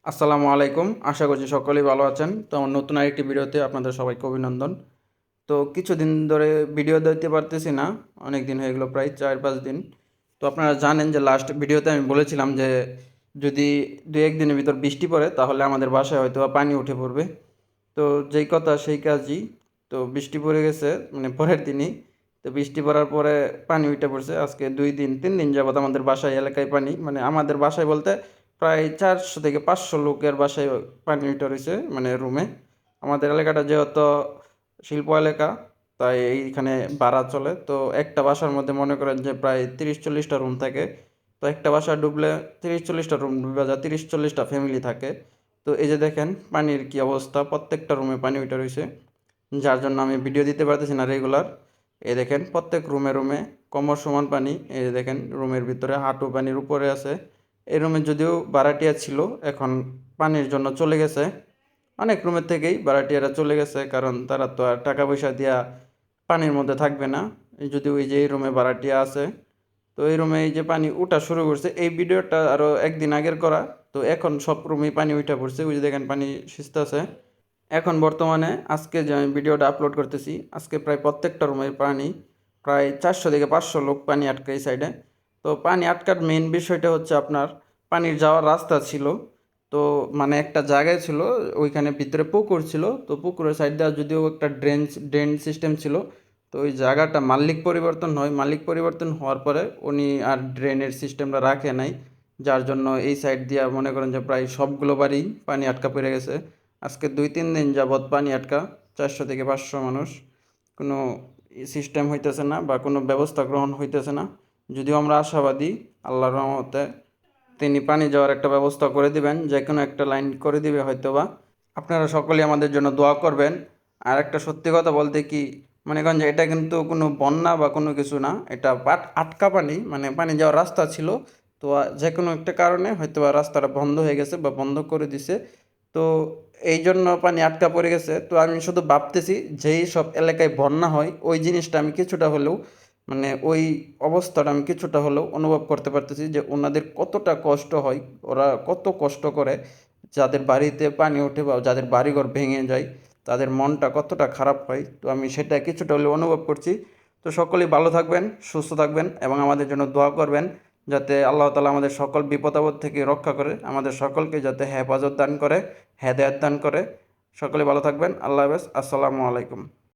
আসসালামু আলাইকুম। আশা করছি সকলেই ভালো আছেন। তো আমার নতুন আরেকটি ভিডিওতে আপনাদের সবাইকে অভিনন্দন। তো কিছুদিন ধরে ভিডিও দিতে পারতেছি না। অনেক দিন হয়ে গেল, প্রায় ৪-৫ দিন। তো আপনারা জানেন যে লাস্ট ভিডিওতে আমি বলেছিলাম যে যদি ২-১ দিনের ভিতর বৃষ্টি পড়ে তাহলে আমাদের বাসায় হয়তোবা পানি উঠে পড়বে। তো যেই কথা সেই কাজই। তো বৃষ্টি পড়ে গেছে মানে পরের দিনই। তো বৃষ্টি পড়ার পরে পানি উইঠা পড়ছে। আজকে ২ দিন ৩ দিন যাবৎ আমাদের বাসায় এলাকায় পানি। মানে আমাদের বাসায় বলতে প্রায় ৪০০ থেকে ৫০০ লোকের বাসায় পানি উইঠা রইছে মানে রুমে। আমাদের এলাকাটা যেহেতু শিল্প এলাকা, তাই এইখানে ভাড়া চলে। তো একটা বাসার মধ্যে মনে করেন যে প্রায় ৩০-৪০ টা রুম থাকে। তো একটা বাসা ডুবলে ৩০-৪০ টা রুম ডুবে যায়, ৩০-৪০ টা ফ্যামিলি থাকে। তো এই যে দেখেন পানির কি অবস্থা, প্রত্যেকটা রুমে পানি উঠে রয়েছে, যার জন্য আমি ভিডিও দিতে পারতেছি না রেগুলার। এই দেখেন প্রত্যেক রুমে রুমে কোমর সমান পানি। এই যে দেখেন রুমের ভিতরে হাঁটু পানির উপরে আছে। এই রুমে যদিও ভাড়াটিয়া ছিল, এখন পানির জন্য চলে গেছে। অনেক রুমের থেকেই ভাড়াটিয়ারা চলে গেছে, কারণ তারা তো আর টাকা পয়সা দিয়া পানির মধ্যে থাকবে না। এই যদি ওই যে এই রুমে ভাড়াটিয়া আছে, তো এই রুমে এই যে পানি উঠা শুরু করছে, এই ভিডিওটা আরও একদিন আগের করা। তো এখন সব রুমেই পানি উঠা পড়ছে, ওই যে দেখেন পানি সিজতেছে। এখন বর্তমানে আজকে যে আমি ভিডিওটা আপলোড করতেছি, আজকে প্রায় প্রত্যেকটা রুমের পানি, প্রায় ৪০০ থেকে ৫০০ লোক পানি আটকে এই সাইডে। তো পানি আটকার মেইন বিষয়টা হচ্ছে আপনার পানির যাওয়ার রাস্তা ছিল। তো মানে একটা জায়গায় ছিল, ওইখানে ভিতরে পুকুর ছিল। তো পুকুরের সাইড দিয়ে যদিও একটা ড্রেন সিস্টেম ছিল। তো ওই জায়গাটা মালিক পরিবর্তন হয়, মালিক পরিবর্তন হওয়ার পরে উনি আর ড্রেনের সিস্টেমটা রাখে নাই, যার জন্য এই সাইড দিয়ে মনে করেন যে প্রায় সবগুলো বাড়ি পানি আটকা পড়ে গেছে। আজকে ২-৩ দিন যাবৎ পানি আটকা, ৪০০ থেকে ৫০০ মানুষ। কোনো সিস্টেম হইতেছে না বা কোনো ব্যবস্থা গ্রহণ হইতেছে না। যদিও আমরা আশাবাদী আল্লাহর রহমতে তিনি পানি যাওয়ার একটা ব্যবস্থা করে দিবেন, যে কোনো একটা লাইন করে দিবে হয়তোবা। আপনারা সকলেই আমাদের জন্য দোয়া করবেন। আর একটা সত্যি কথা বলতে কি, মনে করেন যে এটা কিন্তু কোনো বন্যা বা কোনো কিছু না, এটা আটকা পানি, মানে পানি যাওয়ার রাস্তা ছিল। তো যে কোনো একটা কারণে হয়তোবা রাস্তাটা বন্ধ হয়ে গেছে বা বন্ধ করে দিছে। তো এই জন্য পানি আটকা পড়ে গেছে। তো আমি শুধু ভাবতেছি যেই সব এলাকায় বন্যা হয় ওই জিনিসটা আমি কিছুটা হলেও, মানে ওই অবস্থাটা আমি কিছুটা হলেও অনুভব করতে পারতেছি যে ওনাদের কতটা কষ্ট হয়, ওরা কত কষ্ট করে। যাদের বাড়িতে পানি ওঠে বা যাদের বাড়িঘর ভেঙে যায়, তাদের মনটা কতটা খারাপ হয়। তো আমি সেটা কিছুটা হলেও অনুভব করছি। তো সকলেই ভালো থাকবেন, সুস্থ থাকবেন এবং আমাদের জন্য দোয়া করবেন, যাতে আল্লাহ তাআলা আমাদের সকল বিপদ আপদ থেকে রক্ষা করে, আমাদের সকলকে যাতে হেফাজত দান করে, হেদায়েত দান করে। সকলে ভালো থাকবেন। আল্লাহ হাফেজ। আসসালামু আলাইকুম।